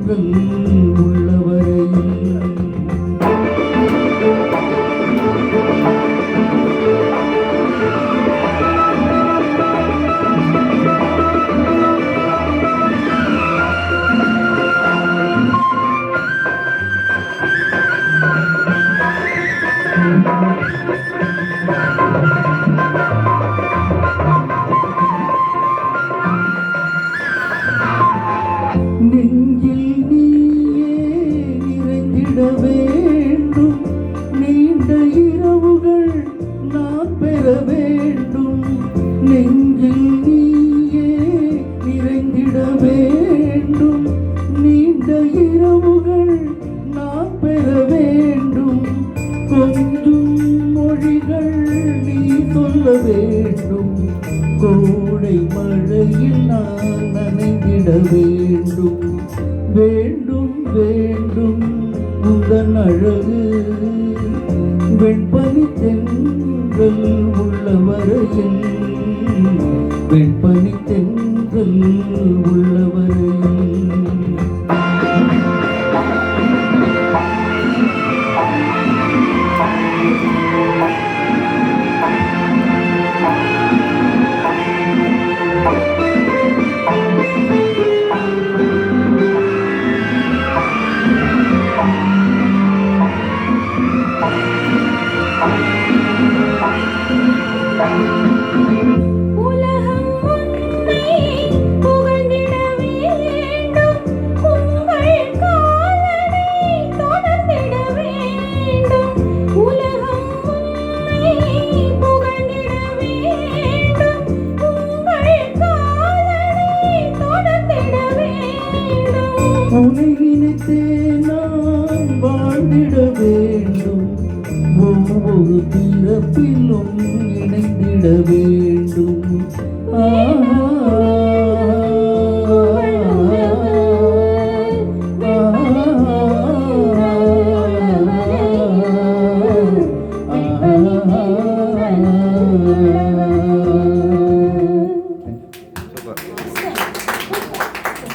தென்றல் உள்ளவரையில் நெஞ்சில் நீயே நிறைந்திட வேண்டும் நீண்ட இரவுகள் நான் பெற வேண்டும் நெஞ்சில் நீயே நிறைந்திட வேண்டும் நீண்ட இரவுகள் நான் பெற வேண்டும் கொஞ்சம் மொழிகள் நீ சொல்ல வேண்டும் கோடை மழையில் நான் நனைந்திட வேண்டும் வேண்டும் வேண்டும் உந்தன் அழகு வெண்பனி தென்றல் உள்ளவரையில் வெண்பனி தென்றல் உள்ளவரையில் உன்னை நினைத்தே நான் வாழ்ந்திட வேண்டும் ஒவ்வொரு பிறப்பிலும் இணைந்திட வேண்டும்